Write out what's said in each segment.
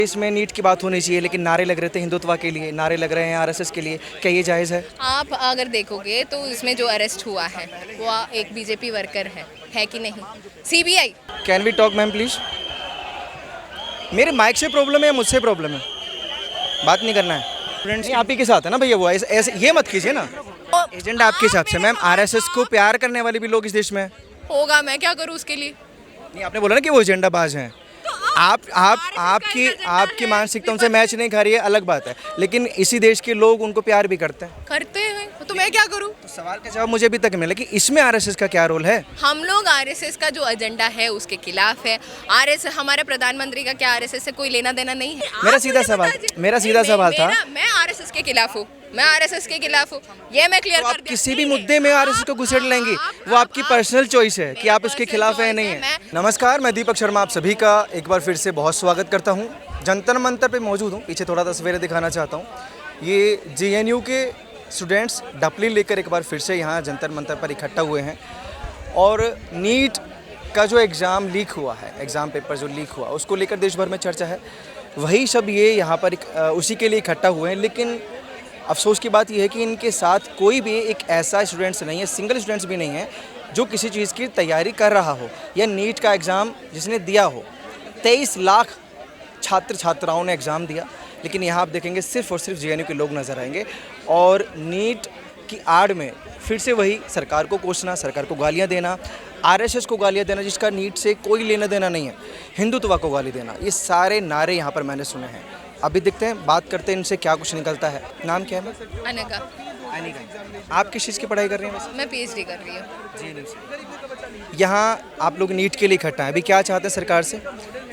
इसमें नीट की बात होनी चाहिए, लेकिन नारे लग रहे थे हिंदुत्व के लिए, नारे लग रहे हैं आरएसएस के लिए, क्या ये जायज़ है? आप अगर देखोगे तो इसमें जो अरेस्ट हुआ है वो एक बीजेपी वर्कर है कि नहीं? CBI. Can we talk ma'am please? मेरे माइक से प्रॉब्लम है या मुझसे प्रॉब्लम है? बात नहीं करना है। स्टूडेंट्स आप ही के साथ है ना भैया, वो ऐसे ये मत कीजिए ना। एजेंडा आपके हिसाब से मैम, आरएसएस को प्यार करने वाले भी लोग इस देश में हैं। होगा, मैं क्या करूँ उसके लिए? नहीं, आपने बोला ना कि वो एजेंडा बाज हैं। आपकी मानसिकता उनसे मैच नहीं खा रही है, अलग बात है, लेकिन इसी देश के लोग उनको प्यार भी करते हैं। तो मैं क्या करूँ? तो सवाल का जवाब मुझे अभी तक मिला कि इसमें आरएसएस का क्या रोल है? हम लोग आरएसएस का जो एजेंडा है उसके खिलाफ है। आरएसएस, हमारे प्रधानमंत्री का क्या आरएसएस से कोई लेना देना नहीं है? मेरा सीधा सवाल था। मैं आरएसएस के खिलाफ हूँ, मैं आरएसएस के खिलाफ हूँ, ये मैं क्लियर कर दिया। किसी भी मुद्दे में आरएसएस को घुसेड़ लेंगी, वो आपकी पर्सनल चॉइस है कि आप उसके खिलाफ है या नहीं है। नमस्कार, मैं दीपक शर्मा आप सभी का एक बार फिर से बहुत स्वागत करता हूँ। जंतर मंतर पे मौजूद हूँ, पीछे थोड़ा तस्वीरें दिखाना चाहता हूँ। ये जेएनयू के स्टूडेंट्स डपली लेकर एक बार फिर से यहाँ जंतर मंतर पर इकट्ठा हुए हैं और नीट का जो एग्ज़ाम लीक हुआ है, एग्ज़ाम पेपर जो लीक हुआ, उसको लेकर देश भर में चर्चा है। वही सब ये यहाँ पर उसी के लिए इकट्ठा हुए हैं, लेकिन अफसोस की बात यह है कि इनके साथ कोई भी एक ऐसा स्टूडेंट्स नहीं है, सिंगल स्टूडेंट्स भी नहीं है जो किसी चीज़ की तैयारी कर रहा हो या नीट का एग्ज़ाम जिसने दिया हो। 23 लाख छात्र छात्राओं ने एग्ज़ाम दिया, लेकिन यहाँ आप देखेंगे सिर्फ और सिर्फ जेएनयू के लोग नज़र आएंगे और नीट की आड़ में फिर से वही सरकार को कोसना, सरकार को गालियाँ देना, आरएसएस को गालियाँ देना जिसका नीट से कोई लेना देना नहीं है, हिंदुत्व को गाली देना, ये सारे नारे यहाँ पर मैंने सुने हैं। अभी देखते हैं, बात करते हैं इनसे क्या कुछ निकलता है। नाम क्या है? अनका। आप किस चीज़ की पढ़ाई कर रही हैं वैसे? मैं पीएचडी कर रही हूँ। यहाँ आप लोग नीट के लिए इकट्ठा हैं, अभी क्या चाहते हैं सरकार से?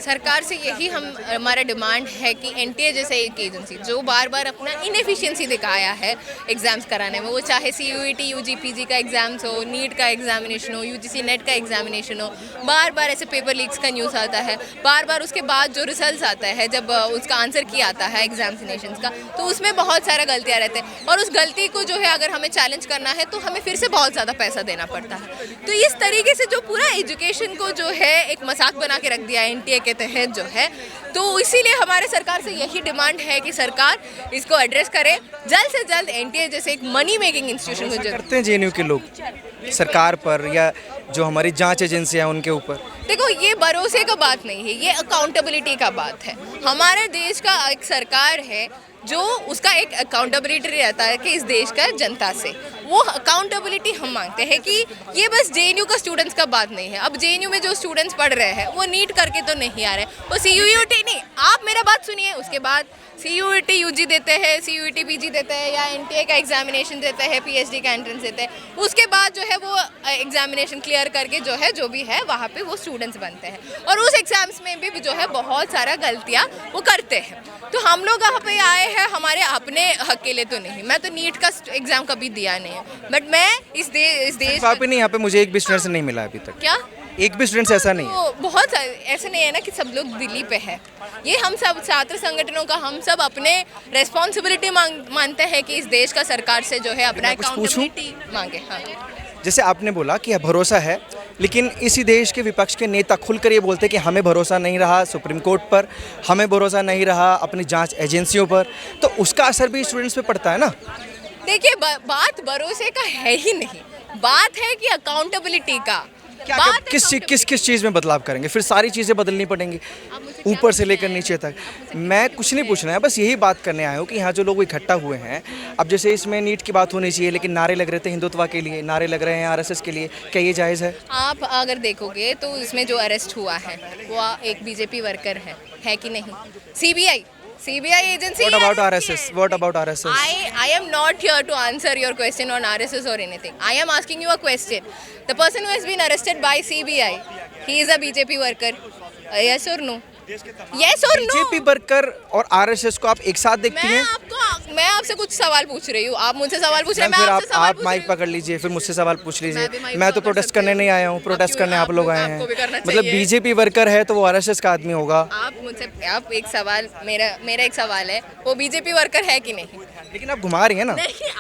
सरकार से यही हमारा डिमांड है कि एनटीए जैसे एक एजेंसी जो बार बार अपना इनएफिशिएंसी दिखाया है एग्ज़ाम्स कराने में, वो चाहे सीयूईटी यूजीपीजी का एग्ज़ाम्स हो, नीट का एग्जामिनेशन हो, यूजीसी नेट का एग्जामिनेशन हो, बार बार ऐसे पेपर लीक्स का न्यूज़ आता है, बार बार उसके बाद जो रिजल्ट आता है, जब उसका आंसर किया आता है एग्जामिनेशन का, तो उसमें बहुत सारा गलतियाँ रहते हैं और उस गलती को जो है अगर हमें चैलेंज करना है तो हमें फिर से बहुत ज़्यादा पैसा देना पड़ता है। तो इस तरीके से जो पूरा एजुकेशन को जो है एक मजाक बना के रख दिया है एनटीए के तहत जो है, तो इसीलिए हमारे सरकार से यही डिमांड है कि सरकार इसको एड्रेस करे जल्द से जल्द। एनटीए जैसे एक मनी मेकिंग इंस्टीट्यूशन को करते हैं जेएनयू के लोग सरकार पर या जो हमारी जांच एजेंसी है उनके ऊपर? देखो, ये भरोसे का बात नहीं है, ये अकाउंटेबिलिटी का बात है। हमारे देश का एक सरकार है जो उसका एक अकाउंटेबिलिटी रहता है कि इस देश का जनता से, वो अकाउंटेबिलिटी हम मांगते हैं कि ये बस जेएनयू का स्टूडेंट्स का बात नहीं है। अब जेएनयू में जो स्टूडेंट्स पढ़ रहे हैं वो नीट करके तो नहीं आ रहे, वो सीयूईटी नहीं, आप मेरा बात सुनिए, उसके बाद सीयूईटी यूजी देते हैं, सीयूईटी पीजी देते हैं या एनटीए का एग्जामिनेशन देते हैं, पीएचडी का एंट्रेंस देते हैं, उसके बाद जो है वो एग्जामिनेशन क्लियर करके जो है जो भी है वहाँ पे वो स्टूडेंट्स बनते हैं और उस एग्जाम्स में भी जो है बहुत सारा गलतियाँ वो करते हैं। तो हम लोग यहाँ पे आए हैं हमारे अपने हक के लिए तो नहीं। मैं तो नीट का एग्जाम कभी दिया नहीं है, बट मैं इस देश आप नहीं, यहाँ पे मुझे एक भी स्टूडेंट नहीं मिला अभी तक। क्या एक भी स्टूडेंट ऐसा नहीं है? तो बहुत ऐसे नहीं है ना कि सब लोग दिल्ली पे है। ये हम सब छात्र संगठनों का हम सब अपने रेस्पॉन्सिबिलिटी मानते हैं कि इस देश का सरकार से जो है अपना अकाउंटेबिलिटी मांगे। हाँ, जैसे आपने बोला कि भरोसा है, लेकिन इसी देश के विपक्ष के नेता खुलकर ये बोलते हैं कि हमें भरोसा नहीं रहा सुप्रीम कोर्ट पर, हमें भरोसा नहीं रहा अपनी जांच एजेंसियों पर, तो उसका असर भी स्टूडेंट्स पे पड़ता है ना? देखिए, बात भरोसे का है ही नहीं, बात है कि अकाउंटेबिलिटी का। किस चीज़ में बदलाव करेंगे? फिर सारी चीज़ें बदलनी पड़ेंगी, ऊपर से लेकर नीचे तक। मैं कुछ नहीं पूछना है, बस यही बात करने आया हूँ कि यहाँ जो लोग इकट्ठा हुए हैं, अब जैसे इसमें नीट की बात होनी चाहिए, लेकिन नारे लग रहे थे हिंदुत्व के लिए, नारे लग रहे हैं आरएसएस के लिए, क्या ये जायज़ है? आप अगर देखोगे तो इसमें जो अरेस्ट हुआ है वो एक बीजेपी वर्कर है कि नहीं? CBI agency. What about RSS? What about RSS? I am not here to answer your question on RSS or anything. I am asking you a question. The person who has been arrested by CBI, he is a BJP worker. Yes or no? Yes or no? BJP worker और RSS को आप एक साथ देखती हैं? मैं आपसे कुछ सवाल पूछ रही हूँ, आप मुझसे सवाल पूछ रहे हैं, फिर आप माइक पकड़ लीजिए, फिर मुझसे सवाल पूछ लीजिए। मैं तो प्रोटेस्ट करने नहीं आया हूँ, प्रोटेस्ट करने आप लोग आए हैं। मतलब बीजेपी वर्कर है तो वो आरएसएस का आदमी होगा। आप एक सवाल, मेरा एक सवाल है, वो बीजेपी वर्कर है कि नहीं? लेकिन आप घुमा रही हैं ना।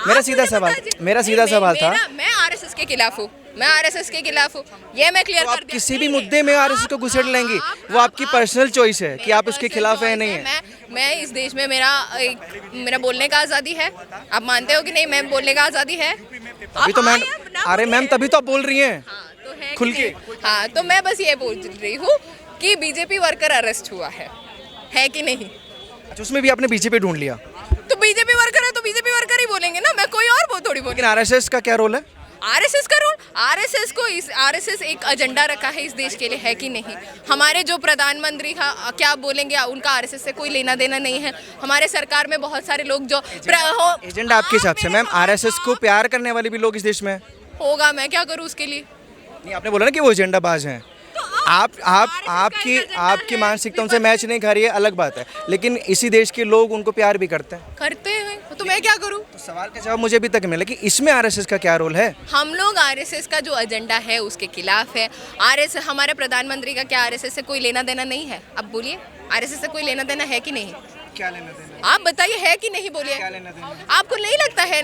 मेरा सीधा सवाल था। मैं आरएसएस के खिलाफ हूँ, मैं आरएसएस के खिलाफ हूँ, ये मैं क्लियर तो कर आप दिया। किसी भी नहीं, मुद्दे में आरएसएस को घुसेड़ लेंगी, वो आपकी पर्सनल चॉइस है कि आप उसके खिलाफ है या नहीं है। मैं इस देश में मेरा बोलने का आज़ादी है। आप मानते हो कि नहीं, मैं बोलने का आज़ादी है। अभी तो मैम, अरे मैम तभी तो आप बोल रही हैं तो है खुल कि के। नहीं? हाँ, तो मैं बस ये बोल रही हूँ कि बीजेपी वर्कर अरेस्ट हुआ है कि नहीं? अच्छा, उसमें भी आपने बीजेपी ढूंढ लिया। तो बीजेपी वर्कर है तो बीजेपी वर्कर ही बोलेंगे ना, मैं कोई और वो थोड़ी बोल। लेकिन आरएसएस का क्या रोल है? आरएसएस का रोल, आरएसएस एक एजेंडा रखा है इस देश के लिए, है कि नहीं? हमारे जो प्रधानमंत्री का क्या बोलेंगे, उनका आरएसएस से कोई लेना देना नहीं है। हमारे सरकार में बहुत सारे लोग जो एजेंडा आपके हिसाब से मैम, आरएसएस को प्यार करने वाले भी लोग इस देश में हैं। होगा, मैं क्या करूँ उसके लिए? नहीं, आपने बोला ना कि वो एजेंडा बाज हैं। आपकी मानसिकता उनसे मैच नहीं खा रही है, अलग बात है, लेकिन इसी देश के लोग उनको प्यार भी करते हैं। करते हैं तो मैं क्या करूँ? तो सवाल का जवाब मुझे अभी तक मिला कि इसमें आरएसएस का क्या रोल है। हम लोग आरएसएस का जो एजेंडा है उसके खिलाफ है। आरएसएस, हमारे प्रधानमंत्री का क्या आरएसएस से कोई लेना देना नहीं है? अब बोलिए, आरएसएस से कोई लेना देना है कि नहीं? क्या लेना देना? आप बताइए, है कि नहीं? बोलिए, क्या लेना देना? आपको नहीं लगता है?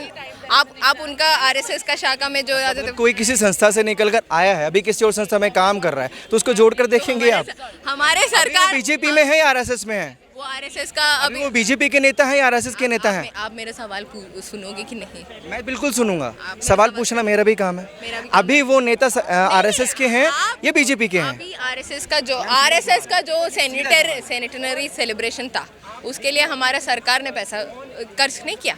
आप उनका आरएसएस का शाखा में जो कोई किसी संस्था से निकलकर आया है, अभी किसी और संस्था में काम कर रहा है, तो उसको जोड़कर देखेंगे आप। हमारे सरकार बीजेपी में है या आरएसएस में है? वो आरएसएस का अभी वो बीजेपी के नेता है या आरएसएस के नेता है? आप मेरा सवाल सुनोगे कि नहीं? मैं बिल्कुल सुनूंगा, सवाल पूछना मेरा भी काम है। अभी वो नेता आरएसएस के हैं या बीजेपी के हैं? अभी आरएसएस का जो सैनिटरी सेलिब्रेशन था, उसके लिए हमारा सरकार ने पैसा खर्च नहीं किया।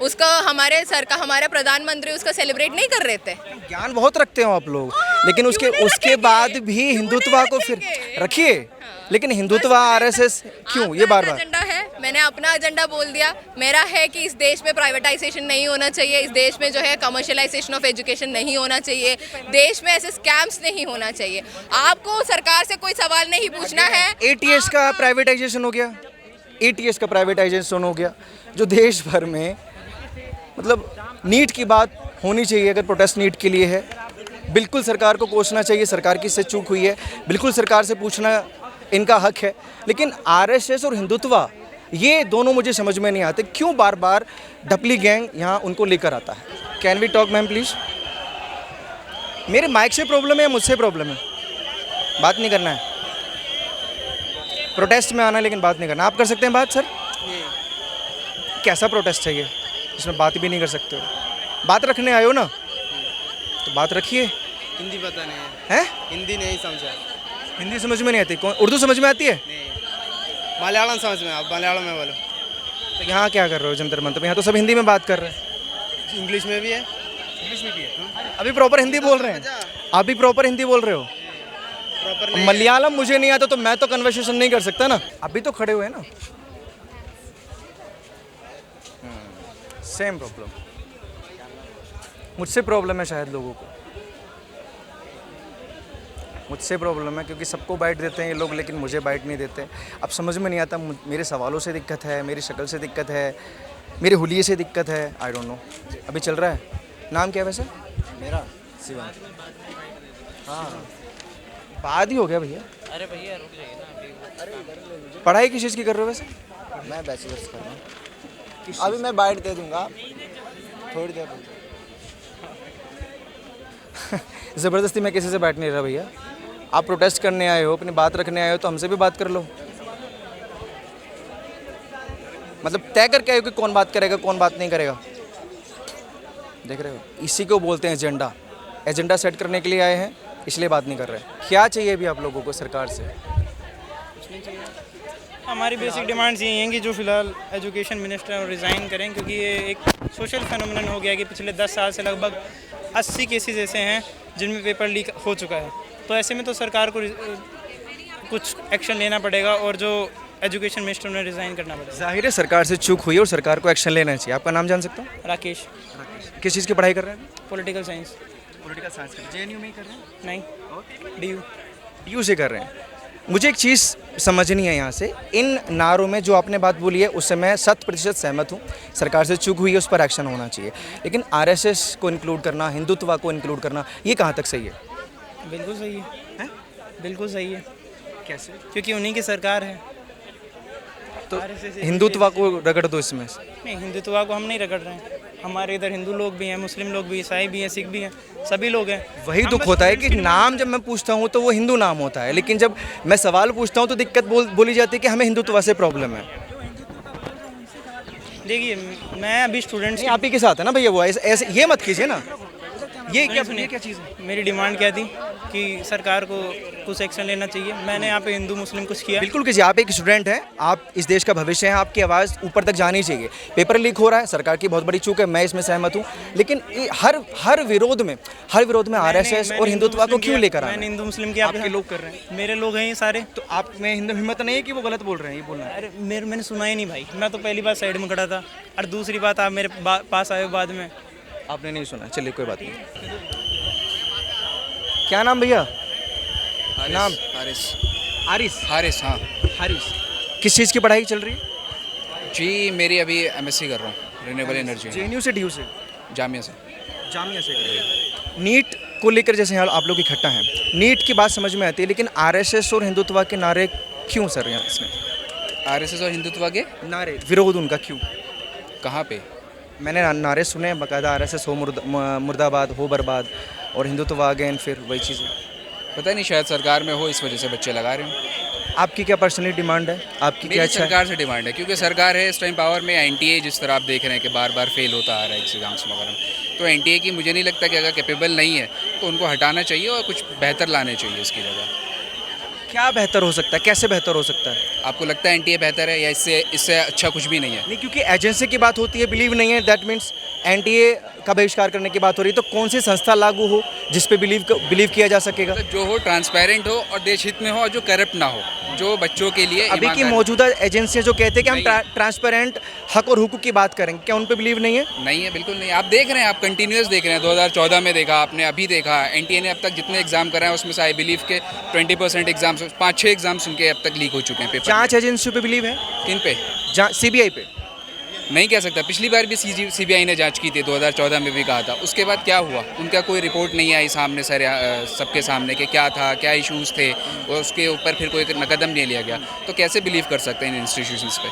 उसका हमारे प्रधानमंत्री उसका सेलिब्रेट नहीं कर रहे थे। ज्ञान बहुत रखते हो आप लोग, लेकिन उसके बाद भी हिंदुत्व को फिर रखिए, लेकिन हिंदुत्व आरएसएस क्यों, ये बार बार एजेंडा है। मैंने अपना एजेंडा बोल दिया। मेरा है कि इस देश में प्राइवेटाइजेशन नहीं होना चाहिए, इस देश में जो है कमर्शियलाइजेशन ऑफ एजुकेशन नहीं होना चाहिए, देश में ऐसे स्कैम्स नहीं होना चाहिए। आपको सरकार से कोई सवाल नहीं पूछना है। एटीएस का प्राइवेटाइजेशन हो गया, एटीएस का प्राइवेटाइजेशन हो गया, जो देश भर में मतलब नीट की बात होनी चाहिए। अगर प्रोटेस्ट नीट के लिए है, बिल्कुल सरकार को कोसना चाहिए, सरकार की इससे चूक हुई है, बिल्कुल सरकार से पूछना इनका हक है। लेकिन आरएसएस और हिंदुत्व, ये दोनों मुझे समझ में नहीं आते, क्यों बार बार ढपली गैंग यहाँ उनको लेकर आता है। Can we talk ma'am please? मेरे माइक से प्रॉब्लम है या मुझसे प्रॉब्लम है? बात नहीं करना है, प्रोटेस्ट में आना है लेकिन बात नहीं करना। आप कर सकते हैं बात सर? कैसा प्रोटेस्ट है ये, इसमें बात भी नहीं कर सकते हो? बात रखने आए हो ना, तो बात रखिए। हिंदी पता नहीं है, हिंदी नहीं समझा। हिंदी समझ में नहीं आती? कौन, उर्दू समझ में आती है? नहीं, मलयालम समझ में। आप मलयालम में बोलो। तो यहाँ क्या कर रहे हो जंतर मंतर में? यहाँ तो सब हिंदी में बात कर रहे हैं। इंग्लिश में भी है, इंग्लिश में भी है। अभी प्रॉपर हिंदी बोल रहे हैं? अभी प्रॉपर हिंदी बोल रहे हो? प्रॉपर मलयालम मुझे नहीं आता तो मैं तो कन्वर्सेशन नहीं कर सकता ना। अभी तो खड़े हुए हैं ना। सेम प्रॉब्लम मुझसे प्रॉब्लम है, शायद लोगों को मुझसे प्रॉब्लम है, क्योंकि सबको बाइट देते हैं ये लोग, लेकिन मुझे बाइट नहीं देते। अब समझ में नहीं आता, मेरे सवालों से दिक्कत है, मेरी शक्ल से दिक्कत है, मेरे हुलिये से दिक्कत है, आई डोंट नो। अभी चल रहा है। नाम क्या है वैसे? मेरा शिवा। हाँ, बाद ही हो गया भैया। अरे भैया रुक जाइए ना अभी। पढ़ाई किस चीज़ की कर रहे हो वैसे? मैं बैचलर्स कर रहा हूँ। अभी मैं बाइट दे दूंगा थोड़ी देर। ज़बरदस्ती मैं किसी से बैठ नहीं रहा भैया। आप प्रोटेस्ट करने आए हो, अपनी बात रखने आए हो, तो हमसे भी बात कर लो। मतलब तय करके आए हो कि कौन बात करेगा कौन बात नहीं करेगा। देख रहे हो, इसी को बोलते हैं एजेंडा। एजेंडा सेट करने के लिए आए हैं, इसलिए बात नहीं कर रहे। क्या चाहिए अभी आप लोगों को सरकार से? हमारी बेसिक डिमांड्स यही हैं कि जो फिलहाल एजुकेशन मिनिस्टर हैं वो रिज़ाइन करें, क्योंकि ये एक सोशल फेनोमेनन हो गया कि पिछले 10 साल से लगभग 80 केसेस ऐसे हैं जिनमें पेपर लीक हो चुका है। तो ऐसे में तो सरकार को कुछ एक्शन लेना पड़ेगा और जो एजुकेशन मिनिस्टर उन्हें रिज़ाइन करना पड़ेगा। जाहिर है सरकार से चूक हुई और सरकार को एक्शन लेना चाहिए। आपका नाम जान सकता हूँ? राकेश। किस चीज़ की पढ़ाई कर रहे हैं? Political science. Political science JNU में ही कर रहे हैं? नहीं, डीयू। डीयू से कर रहे हैं। मुझे एक चीज़ समझनी है यहाँ से, इन नारों में जो आपने बात बोली है उससे मैं 100% सहमत हूँ। सरकार से चूक हुई है, उस पर एक्शन होना चाहिए, लेकिन आरएसएस को इंक्लूड करना, हिंदुत्व को इंक्लूड करना, ये कहाँ तक सही है? बिल्कुल सही है, बिल्कुल सही है। कैसे? क्योंकि उन्हीं की सरकार है। तो हिंदुत्व को रगड़ दो इसमें। नहीं, हिंदुत्व को हम नहीं रगड़ रहे हैं। हमारे इधर हिंदू लोग भी हैं, मुस्लिम लोग भी, ईसाई भी हैं, सिख भी हैं, सभी लोग हैं। वही हम दुख बस होता है कि students के लिए- नाम जब मैं पूछता हूँ तो वो हिंदू नाम होता है, लेकिन जब मैं सवाल पूछता हूँ तो दिक्कत बोली जाती है कि हमें हिंदुत्व से प्रॉब्लम है। देखिए, मैं अभी स्टूडेंट्स नहीं, आप ही के साथ है ना भैया, वो ऐसे ये मत कीजिए ना। ये क्या चीज़ है? मेरी डिमांड क्या थी कि सरकार को कुछ एक्शन लेना चाहिए। मैंने यहाँ पे हिंदू मुस्लिम कुछ किया। बिल्कुल कीजिए, आप एक स्टूडेंट हैं, आप इस देश का भविष्य हैं, आपकी आवाज़ ऊपर तक जानी चाहिए। पेपर लीक हो रहा है, सरकार की बहुत बड़ी चूक है, मैं इसमें सहमत हूँ, लेकिन हर विरोध में आरएसएस और हिंदुत्व को क्यों लेकर आना मैंने है? हिंदू मुस्लिम किया, आपके लोग कर रहे हैं, मेरे लोग हैं ये सारे। तो आप में हिम्मत नहीं है कि वो गलत बोल रहे हैं, ये बोलना है। अरे मैंने सुना ही नहीं भाई, मैं तो पहली बार साइड में खड़ा था, और दूसरी बात आप मेरे पास आए हो बाद में। आपने नहीं सुना, चलिए कोई बात नहीं। क्या नाम भैया? नाम? हारिस। आरिस। हारिस, हाँ। हारिस। किस चीज़ की पढ़ाई चल रही है? जी मेरी अभी एमएससी कर रहा हूँ, रिन्यूएबल एनर्जी, जेएनयू से, डीयू से? जामिया से। जामिया से कर रहे हैं। नीट को लेकर जैसे यहाँ आप लोग इकट्ठा हैं, नीट की बात समझ में आती है, लेकिन आरएसएस और हिंदुत्व के नारे क्यों सर यहाँ इसमें? आरएसएस और हिंदुत्व के नारे, विरोध उनका क्यों? कहाँ पे? मैंने नारे सुने हैं बाकायदा, आरएसएस हो मुर्दाबाद, हो बर्बाद, और हिंदुत्व अगेन, फिर वही चीज़ें। पता नहीं, शायद सरकार में हो, इस वजह से बच्चे लगा रहे हो। आपकी क्या पर्सनली डिमांड है? आपकी क्या मेरी इच्छा है? सरकार से डिमांड है, क्योंकि सरकार है इस टाइम पावर में। एनटीए जिस तरह आप देख रहे हैं कि बार बार फेल होता आ रहा है एग्जाम्स वगैरह में, तो एनटीए की मुझे नहीं लगता कि अगर कैपेबल नहीं है तो उनको हटाना चाहिए और कुछ बेहतर लाने चाहिए इसकी जगह। क्या बेहतर हो सकता है, कैसे बेहतर हो सकता है? आपको लगता है एनटीए बेहतर है, या इससे अच्छा कुछ भी नहीं है? नहीं, क्योंकि एजेंसी की बात होती है, बिलीव नहीं है, दैट मीन्स एनटीए का बहिष्कार करने की बात हो रही है, तो कौन सी संस्था लागू हो जिस पे बिलीव किया जा सकेगा? मतलब जो हो ट्रांसपेरेंट हो और देश हित में हो, और जो करप्ट ना हो, जो बच्चों के लिए अभी की ईमानदार- मौजूदा एजेंसियां जो कहते हैं कि हम नहीं। ट्रांसपेरेंट हक और हुकूक की बात करेंगे, क्या उन पे बिलीव नहीं है? नहीं है, बिल्कुल नहीं। आप देख रहे हैं, आप कंटिन्यूस देख रहे हैं। 2014 में देखा आपने, अभी देखा। एनटीए ने अब तक जितने एग्जाम कराए उसमें से आई बिलीव के 20% एग्जाम्स, 5-6 एग्जाम्स उनके अब तक लीक हो चुके हैं पेपर। जांच एजेंसियों पे बिलीव है? किन पे? सीबीआई पे? नहीं कह सकता। पिछली बार भी सीबीआई ने जांच की थी, 2014 में भी कहा था। उसके बाद क्या हुआ? उनका कोई रिपोर्ट नहीं आई सामने सबके सामने कि क्या था, क्या इश्यूज थे, और उसके ऊपर फिर कोई कदम नहीं लिया गया। तो कैसे बिलीव कर सकते हैं इन इंस्टीट्यूशंस पे?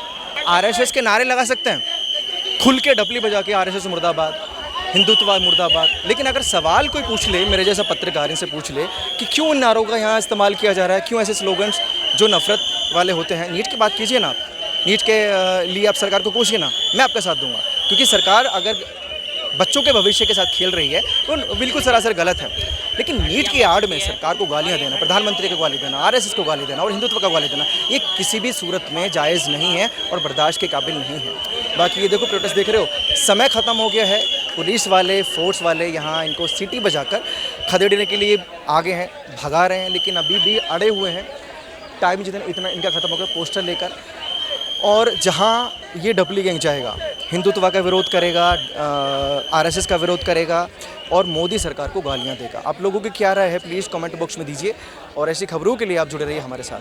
आरएसएस के नारे लगा सकते हैं, खुल के डपली बजा के, आरएसएस मुर्दाबाद, हिंदुत्व मुर्दाबाद, लेकिन अगर सवाल कोई पूछ ले, मेरे जैसा पत्रकार इनसे पूछ ले कि क्यों इन नारों का यहाँ इस्तेमाल किया जा रहा है, क्यों ऐसे स्लोगन्स जो नफरत वाले होते हैं। नीट की बात कीजिए ना, नीट के लिए आप सरकार को पूछिए ना, मैं आपका साथ दूंगा, क्योंकि सरकार अगर बच्चों के भविष्य के साथ खेल रही है तो बिल्कुल सरासर गलत है। लेकिन नीट की आड़ में सरकार को गालियां देना, प्रधानमंत्री को गाली देना, आरएसएस को गाली देना और हिंदुत्व का गाली देना, ये किसी भी सूरत में जायज़ नहीं है और बर्दाश्त के काबिल नहीं है। बाकी ये देखो, प्रोटेस्ट देख रहे हो, समय ख़त्म हो गया है, पुलिस वाले, फोर्स वाले यहाँ इनको सीटी बजाकर खदेड़ने के लिए आगे हैं, भगा रहे हैं, लेकिन अभी भी अड़े हुए हैं। टाइम जितना इतना इनका ख़त्म हो गया, पोस्टर लेकर, और जहाँ ये डबली गैंग जाएगा, हिंदुत्व का विरोध करेगा, आरएसएस का विरोध करेगा और मोदी सरकार को गालियाँ देगा। आप लोगों की क्या राय है, प्लीज़ कमेंट बॉक्स में दीजिए, और ऐसी खबरों के लिए आप जुड़े रहिए हमारे साथ।